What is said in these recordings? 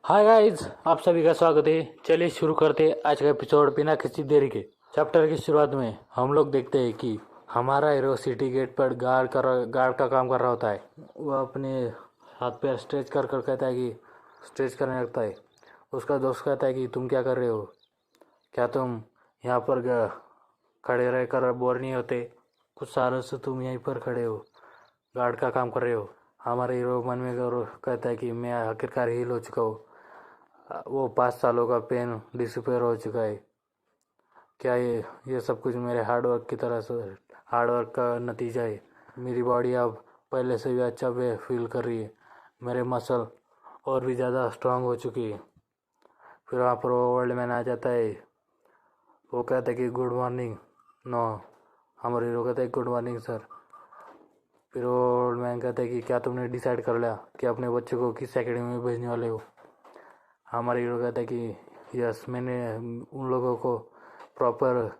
Hi guys, आप सभी का स्वागत है। चलिए शुरू करते हैं आज का एपिसोड बिना किसी देरी के। चैप्टर की शुरुआत में हम लोग देखते हैं कि हमारा हीरो सिटी गेट पर गार्ड का काम कर रहा होता है। वो अपने हाथ पैर स्ट्रेच कर कर कहता है कि स्ट्रेच करने लगता है। उसका दोस्त कहता है कि तुम क्या कर रहे हो, क्या तुम यहाँ पर खड़े रह कर बोर नहीं होते? कुछ सालों से तुम यहीं पर खड़े हो, गार्ड का काम कर रहे हो। हमारा हीरो मन में कहता है कि मैं आखिरकार हील हो चुका हूँ। वो 5 सालों का पेन डिसअपेयर हो चुका है। क्या ये सब कुछ मेरे हार्डवर्क की तरह से हार्डवर्क का नतीजा है। मेरी बॉडी अब पहले से भी अच्छा वे फील कर रही है। मेरे मसल और भी ज़्यादा स्ट्रांग हो चुकी है। फिर वहाँ पर वो ओल्ड मैन आ जाता है। वो कहता है कि गुड मॉर्निंग। नो, हमारे हीरो कहता है गुड मॉर्निंग सर। फिर वो ओल्ड मैन कहता है कि क्या तुमने डिसाइड कर लिया कि अपने बच्चे को किस एकेडमी में भेजने वाले हो? हमारे हीरो कहता है कि यस, मैंने उन लोगों को प्रॉपर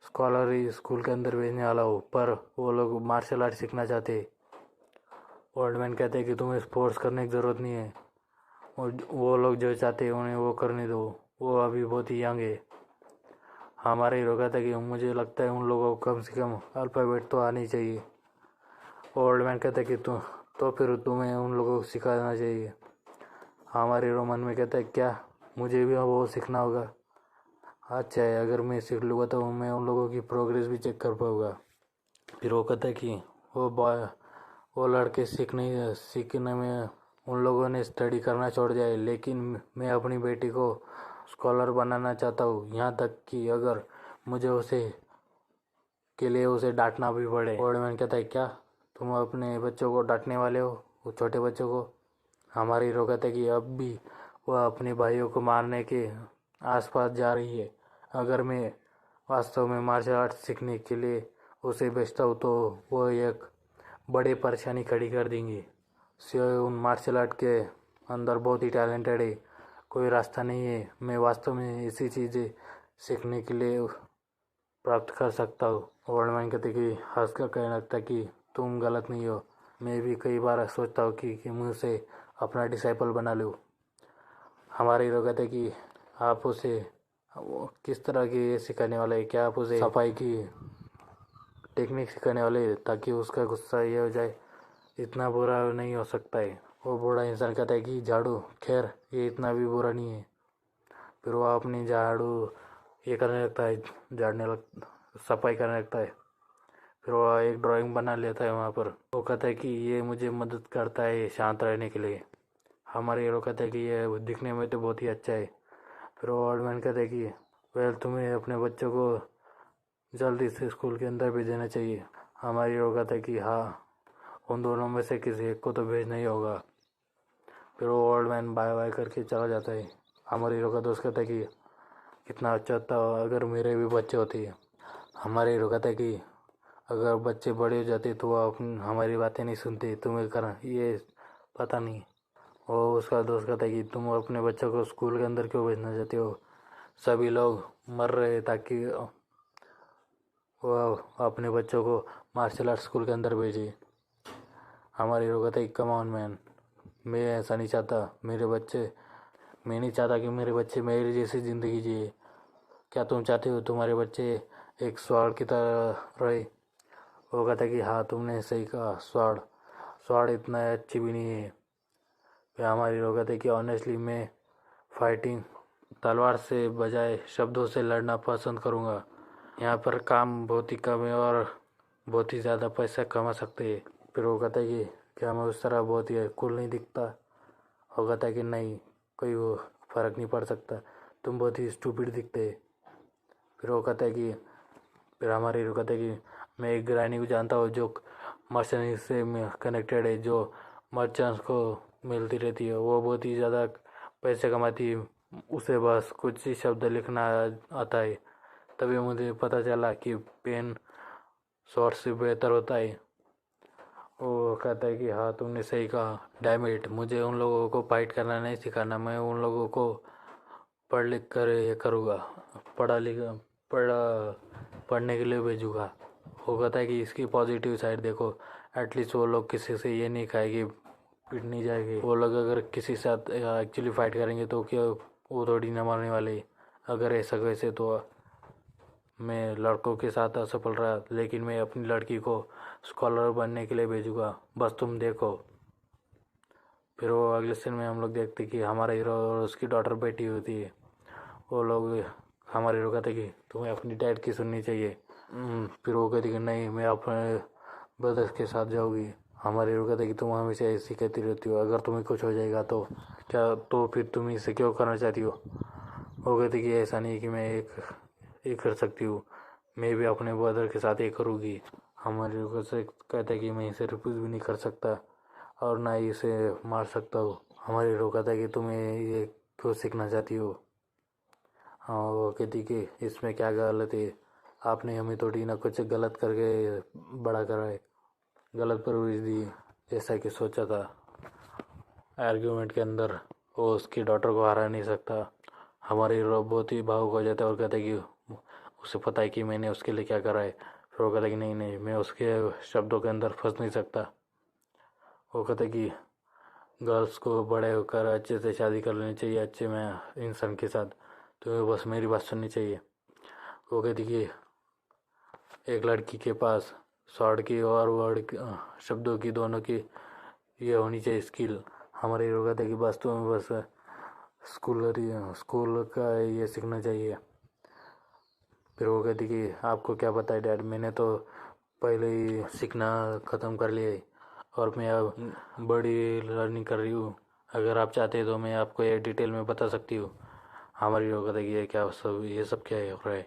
स्कॉलरी स्कूल के अंदर भेजने वाला हूँ, पर वो लोग मार्शल आर्ट सीखना चाहते हैं। ओल्ड मैन कहते हैं कि तुम्हें स्पोर्ट्स करने की ज़रूरत नहीं है। वो लोग जो चाहते हैं उन्हें वो करने दो, वो अभी बहुत ही यंग है। हमारे हीरो कहता है कि मुझे लगता है उन लोगों को कम से कम अल्फ़ाबेट तो आनी चाहिए। ओल्ड मैन कहता है कि तो फिर तुम्हें उन लोगों को सिखाना चाहिए। हमारे हीरो मन में कहता है क्या मुझे भी वो सीखना होगा? अच्छा है, अगर मैं सीख लूँगा तो मैं उन लोगों की प्रोग्रेस भी चेक कर पाऊँगा। फिर वो कहता है कि वो लड़के सीखने में उन लोगों ने स्टडी करना छोड़ दिया है, लेकिन मैं अपनी बेटी को स्कॉलर बनाना चाहता हूँ, यहाँ तक कि अगर मुझे उसे डांटना भी पड़े। ओल्ड मैन कहता है क्या तुम अपने बच्चों को डांटने वाले हो, वो छोटे बच्चों को? हमारी हीरो कहता है कि अब भी वह अपने भाइयों को मारने के आसपास जा रही है। अगर मैं वास्तव में मार्शल आर्ट सीखने के लिए उसे भेजता हूँ तो वो एक बड़ी परेशानी खड़ी कर देंगी। सिवाय उन मार्शल आर्ट के अंदर बहुत ही टैलेंटेड है, कोई रास्ता नहीं है मैं वास्तव में ऐसी चीज़ें सीखने के लिए प्राप्त कर सकता हूँ। ओल्ड मैन कहते कि हंस कर कहने लगता कि तुम गलत नहीं हो। मैं भी कई बार सोचता हूँ कि मुझसे अपना डिसाइपल बना लूँ। हमारे हीरो कहते कि आप उसे किस तरह की ये सिखाने वाले हैं? क्या आप उसे सफाई की टेक्निक सिखाने वाले हैं ताकि उसका गुस्सा ये हो जाए? इतना बुरा नहीं हो सकता है। वो बूढ़ा इंसान कहता है कि झाड़ू, खैर ये इतना भी बुरा नहीं है। फिर वो अपनी झाड़ू ये करने लगता है, सफाई करने लगता है। फिर वो एक ड्राइंग बना लेता है वहाँ पर। वो कहता है कि ये मुझे मदद करता है शांत रहने के लिए। हमारे हीरो कहते हैं कि ये दिखने में तो बहुत ही अच्छा है। फिर वो ओल्ड मैन कहते हैं कि वेल, तुम्हें अपने बच्चों को जल्दी से स्कूल के अंदर भी देना चाहिए। हमारी हीरो कहता है कि हाँ, उन दोनों में से किसी एक को तो भेजना ही होगा। फिर वो ओल्ड मैन बाय बाय करके चला जाता है। हमारे हीरो का दोस्त कहता है कि कितना अच्छा था अगर मेरे भी बच्चे होते। हमारे हीरो कहता है कि अगर बच्चे बड़े हो जाते तो वो हमारी बातें नहीं सुनते, तुम्हें कर ये पता नहीं। वो उसका दोस्त कहता है कि तुम अपने बच्चों को स्कूल के अंदर क्यों भेजना चाहते हो? सभी लोग मर रहे ताकि वो अपने बच्चों को मार्शल आर्ट स्कूल के अंदर भेजे। हमारे हीरो कहते हैं कम ऑन मैन, मैं ऐसा नहीं चाहता। मैं नहीं चाहता कि मेरे बच्चे मेरी जैसी ज़िंदगी जिए। क्या तुम चाहते हो तुम्हारे बच्चे एक स्वॉर्ड की तरह रहे? वो कहता है कि हाँ, तुमने सही कहा, स्वॉर्ड स्वॉर्ड इतना अच्छी भी नहीं है। फिर हमारे हीरो कहते हैं कि ऑनेस्टली मैं फाइटिंग तलवार से बजाय शब्दों से लड़ना पसंद करूँगा। यहाँ पर काम बहुत ही कम है और बहुत ही ज़्यादा पैसा कमा सकते हैं। फिर वो कहता है कि क्या मैं उस तरह बहुत ही कूल नहीं दिखता? वो कहता है कि नहीं, कोई वो फ़र्क नहीं पड़ सकता, तुम बहुत ही स्टूपिड दिखते हैं। फिर वो कहता है कि फिर हमारे हीरो कहता है कि मैं एक ग्रानी को जानता हूँ जो मर्चेंट से कनेक्टेड है, जो मर्चेंट्स को मिलती रहती है। वो बहुत ही ज़्यादा पैसे कमाती है, उसे बस कुछ ही शब्द लिखना आता है। तभी मुझे पता चला कि पेन शॉर्ट से बेहतर होता है। वो कहता है कि हाँ, तुमने सही कहा, डैम इट, मुझे उन लोगों को फाइट करना नहीं सिखाना, मैं उन लोगों को पढ़ लिख कर ये करूँगा, पढ़ा लिखा पढ़ा पढ़ने के लिए भेजूँगा। वो कहता है कि इसकी पॉजिटिव साइड देखो, एटलीस्ट वो लोग किसी से ये नहीं खाए कि पिट नहीं जाएंगे। वो लोग अगर किसी साथ एक्चुअली फाइट करेंगे तो क्या वो थोड़ी ना मारने वाले। अगर ऐसा वैसे तो मैं लड़कों के साथ असफल रहा, लेकिन मैं अपनी लड़की को स्कॉलर बनने के लिए भेजूंगा, बस तुम देखो। फिर वो अगले सीन में हम लोग देखते कि हमारा हीरो और उसकी डॉटर बैठी होती है। वो लोग हमारे हीरो कहते कि तुम्हें अपनी डैड की सुननी चाहिए। फिर वो कहती कि नहीं, मैं अपने ब्रदर्स के साथ जाऊंगी। हमारे हीरो कहते कि तुम हमेशा ऐसी कहती रहती हो, अगर तुम्हें कुछ हो जाएगा तो क्या, तो फिर तुम इसे क्यों करना चाहती हो। वो कहती कि ऐसा नहीं कि मैं एक कर सकती हूँ, मैं भी अपने ब्रदर के साथ एक करूँगी। हमारे हीरो से कहता है कि मैं इसे रिफ्यूज़ भी नहीं कर सकता और ना ही इसे मार सकता हूँ। हमारे हीरो कहता है कि तुम्हें ये क्यों सीखना चाहती हो। हाँ, वो कहती कि इसमें क्या गलत है, आपने हमें थोड़ी ना कुछ गलत करके बड़ा करा है, गलत परवरिश दी जैसा कि सोचा था। आर्ग्यूमेंट के अंदर वो उसकी डॉटर को हरा नहीं सकता। हमारे हीरो बहुत ही भावुक हो जाता है और कहता है कि उसे पता है कि मैंने उसके लिए क्या करा है। फिर वो कहता है कि नहीं नहीं, मैं उसके शब्दों के अंदर फंस नहीं सकता। वो कहता है कि गर्ल्स को बड़े होकर अच्छे से शादी कर लेनी चाहिए, अच्छे में इंसान के साथ, तुम्हें बस मेरी बात सुननी चाहिए। वो कहती कि एक लड़की के पास शॉर्ट की और वर्ड शब्दों की दोनों की ये होनी चाहिए स्किल। हमारे हीरो कहते हैं कि बस तुम्हें बस स्कूल का ये सीखना चाहिए। फिर वो कहती कि आपको क्या पता है डैड, मैंने तो पहले ही सीखना ख़त्म कर लिया है और मैं अब बड़ी लर्निंग कर रही हूँ। अगर आप चाहते हैं तो मैं आपको ये डिटेल में बता सकती हूँ। हमारी हीरो कहती कि ये सब क्या हो रहा है।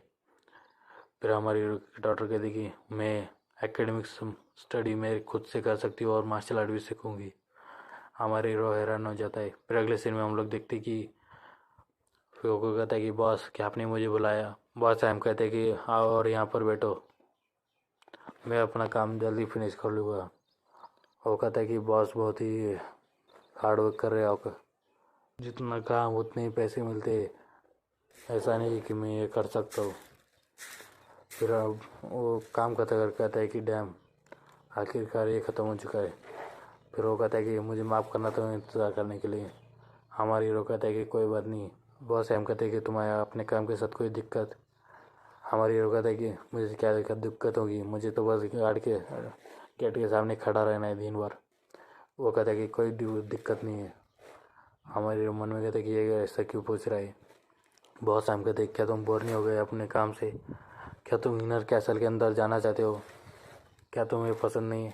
फिर हमारी डॉक्टर कहती कि मैं एकेडमिक्स स्टडी में खुद से कर सकती हूँ और मार्शल आर्ट भी सीखूँगी। हमारे हीरो हैरान हो जाता है। फिर अगले सीन में हम लोग देखते कि फिर वो कहता है कि बॉस, क्या आपने मुझे बुलाया। बॉस हम कहते हैं कि आओ और यहाँ पर बैठो, मैं अपना काम जल्दी फिनिश कर लूँगा। वो कहता है कि बॉस बहुत ही हार्ड वर्क कर रहे हो आप, जितना काम उतने ही पैसे मिलते, ऐसा नहीं कि मैं ये कर सकता हूँ। फिर अब वो काम करता कर कहता है कि डैम, आखिरकार ये ख़त्म हो चुका है। फिर वो कहता है कि मुझे माफ़ करना तो इंतज़ार करने के लिए। हमारी हीरो कहता है कि कोई बात नहीं। बॉस हम कहते हैं कि तुम्हारा अपने काम के साथ कोई दिक्कत। हमारी हीरो कहता है कि मुझे क्या दिक्कत होगी, मुझे तो बस गेट के सामने खड़ा रहना है दिन भर। वो कहता है कि कोई दिक्कत नहीं है। हमारे मन में कहते हैं कि ये ऐसा क्यों पूछ रहा है। बहुत शाम कहते क्या तुम बोर नहीं हो गए अपने काम से, क्या तुम इनर कैसल के अंदर जाना चाहते हो, क्या तुम्हें पसंद नहीं है।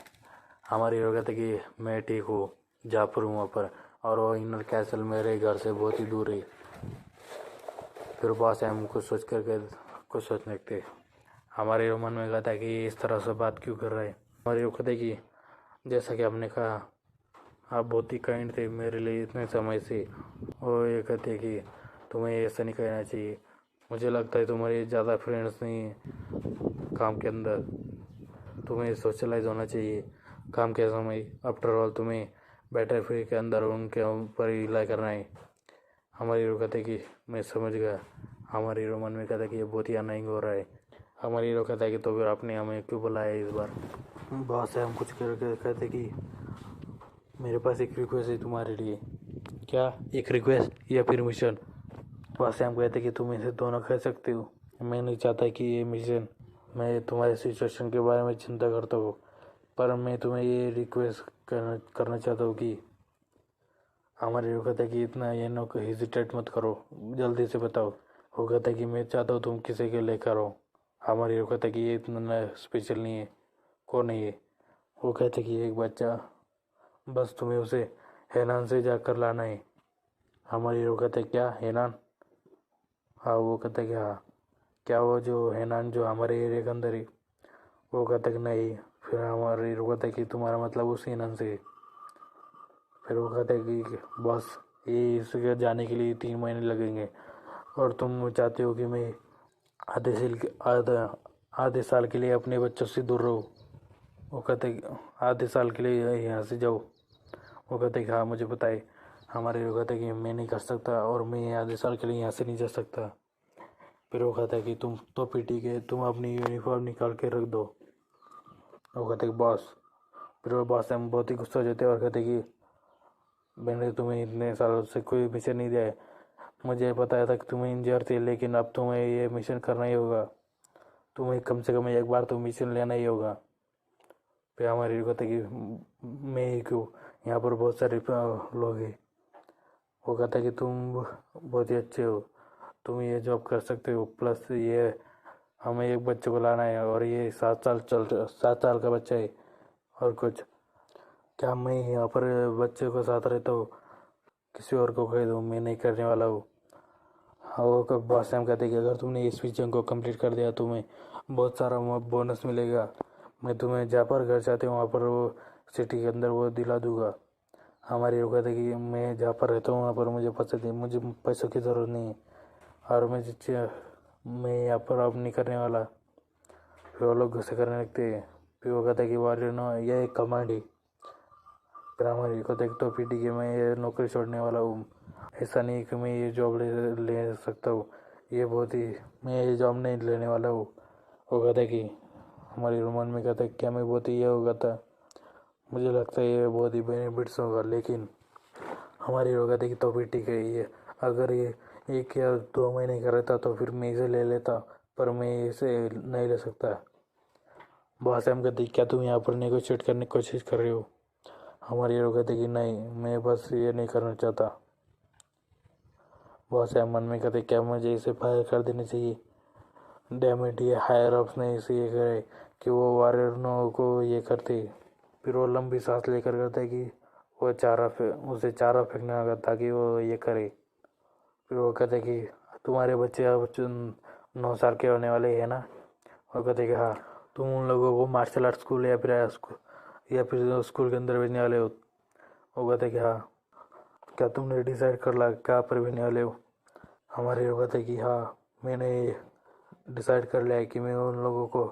हमारी हीरो कहते कि मैं ठीक हूँ, जयपुर हूँ वहाँ पर, और वो इनर कैसल मेरे घर से बहुत ही दूर है। फिर बॉस हम कुछ सोच कर कुछ सोचने लगते। हमारे हीरो मन में कहता है कि इस तरह से बात क्यों कर रहा है। हमारे हीरो कहते कि जैसा कि आपने कहा, आप बहुत ही काइंड थे मेरे लिए इतने समय से। और ये कहते कि तुम्हें ऐसा नहीं कहना चाहिए, मुझे लगता है तुम्हारे ज़्यादा फ्रेंड्स नहीं हैं काम के अंदर, तुम्हें सोशलाइज होना चाहिए काम के समय। आफ्टर ऑल तुम्हें बैटर फ्री के अंदर उनके ऊपर रिलाई करना है। हमारे हीरो कहते कि मैं समझ गया। हमारे हीरो मन में कहता है कि ये बहुत ही अनाइंग हो रहा है। हमारे हीरो कहता है कि तो फिर आपने हमें क्यों बुलाया इस बार। बहुत से हम कुछ करके कहते कि मेरे पास एक रिक्वेस्ट है तुम्हारे लिए। क्या, एक रिक्वेस्ट या फिर मिशन। वहाँ से हम कहते कि तुम इसे दोनों कह सकते हो। मैं नहीं चाहता कि ये मिशन, मैं तुम्हारे सिचुएशन के बारे में चिंता करता हूँ, पर मैं तुम्हें ये रिक्वेस्ट करना चाहता हूँ कि हमारे हीरो कहता है कि इतना ये नो हेजिटेट मत करो, जल्दी से बताओ। वो कहता है कि मैं चाहता हूँ तुम किसी के लेकर आओ। हमारे हीरो कहता है कि ये इतना स्पेशल नहीं है। कौन नहीं है। वो कहते कि एक बच्चा, बस तुम्हें उसे हैनान से जाकर लाना है। हमारे हीरो कहते क्या, हैनान। हाँ, वो कहता है कि हाँ, क्या वो जो हैनान जो हमारे एरिया के अंदर है। वो कहता कि नहीं। फिर हमारे हीरो कहता है कि तुम्हारा मतलब उस हैनान से है। फिर वो कहता है कि बस ये इसके जाने के लिए 3 महीने लगेंगे और तुम चाहते हो कि मैं आधे साल के लिए अपने बच्चों से दूर रहूँ। वो कहते हैं आधे साल के लिए यहाँ से जाओ। वो कहते हैं कि हाँ मुझे पता है। हमारे हीरो कहते हैं कि मैं नहीं कर सकता और मैं आधे साल के लिए यहाँ से नहीं जा सकता। फिर वो कहता है कि तुम तो पीटी के तुम अपनी यूनिफॉर्म निकाल के रख दो। वो कहते हैं कि बॉस। फिर वो बॉस हम बहुत ही गुस्सा हो जाते हैं और कहते हैं कि मैंने तुम्हें इतने सालों से कोई मिशन नहीं दिया है। मुझे पता था कि तुम्हें इंजर थे, लेकिन अब तुम्हें ये मिशन करना ही होगा। तुम्हें कम से कम एक बार तो मिशन लेना ही होगा। फिर हमारी कहते कि मैं ही क्यों, यहाँ पर बहुत सारे लोग हैं। वो कहता कि तुम बहुत ही अच्छे हो, तुम ये जॉब कर सकते हो, प्लस ये हमें एक बच्चे को लाना है और ये 7 साल का बच्चा है। और कुछ क्या मैं यहाँ पर बच्चे को साथ रहता हूँ, किसी और को कह दूँ, मैं नहीं करने वाला हूँ। हाँ, वो कब बॉस टाइम कहते कि अगर तुमने इस मिशन को कंप्लीट कर दिया तुम्हें बहुत सारा बोनस मिलेगा। मैं तुम्हें जहाँ पर घर चाहते हो वहाँ पर वो सिटी के अंदर वो दिला दूंगा। हमारी वो कहते कि मैं जहाँ पर रहता हूँ वहाँ पर मुझे पसंद है, मुझे पैसों की ज़रूरत नहीं है और मैं यहाँ पर अब नहीं करने वाला। फिर वो लोग गुस्से करने लगते हैं। फिर वो कहता है कि वॉरियर नो, यह एक कमांड है। फिर हमारी को देख तो पीटी कि मैं ये नौकरी छोड़ने वाला हूँ। ऐसा नहीं कि मैं ये जॉब ले सकता हूँ, ये बहुत ही, मैं ये जॉब नहीं लेने वाला हूँ। वो कहता है कि हमारी रोमन में कहता है क्या मैं बहुत ही ये होगा था, मुझे लगता है ये बहुत ही बेनिफिट्स होगा। लेकिन हमारी वो कहते कि तो भी ठीक है, ये अगर ये 1 या 2 महीने का रहता तो फिर मैं इसे ले लेता, पर मैं इसे नहीं ले सकता। बॉस हम कहते क्या तुम यहाँ पर नेगोशिएट करने की कोशिश कर रहे हो। हमारी हीरो कहते कि नहीं, मैं बस ये नहीं करना चाहता। बॉस है मन में कहते क्या मुझे इसे फायर कर देना चाहिए। डैमेट ये हायर अप्स ने इसे ये करे कि वो वारियर्स को ये करते। फिर वो लंबी सांस लेकर कहते कि वो उसे चारा फेंकना होगा ताकि वो ये करे। फिर वो कहते कि तुम्हारे बच्चे अब 9 साल के होने वाले हैं ना। और कहते कि हाँ, तुम उन लोगों को मार्शल आर्ट स्कूल या फिर स्कूल के अंदर भेजने वाले हो। वो कहते कि हाँ, क्या तुमने डिसाइड कर ला क्या पर भेजने वाले हो। हमारे वो कहते कि हाँ, मैंने डिसाइड कर लिया है कि मैं उन लोगों को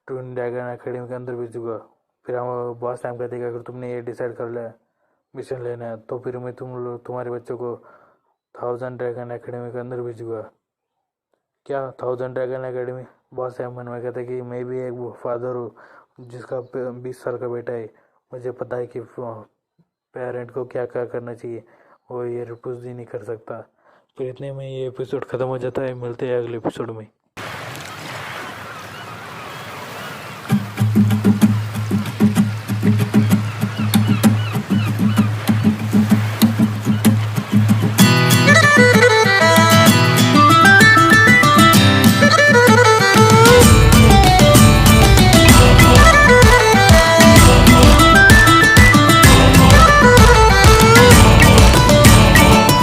ट्विन ड्रैगन एकेडमी के अंदर भेजूंगा। फिर हम बॉस टाइम कहते कि अगर तुमने ये डिसाइड कर लिया मिशन लेना है तो फिर मैं तुम्हारे बच्चों को 1000 ड्रैगन एकेडमी के अंदर भेजूंगा। क्या 1000 ड्रैगन एकेडमी? बॉस है मन में कहते कि मैं भी एक फादर हूँ जिसका 20 साल का बेटा है। मुझे पता है कि पेरेंट को क्या क्या करना चाहिए, वो ये रिफ्यूज ही नहीं कर सकता। फिर इतने में ये एपिसोड ख़त्म हो जाता है। मिलते हैं अगले एपिसोड में।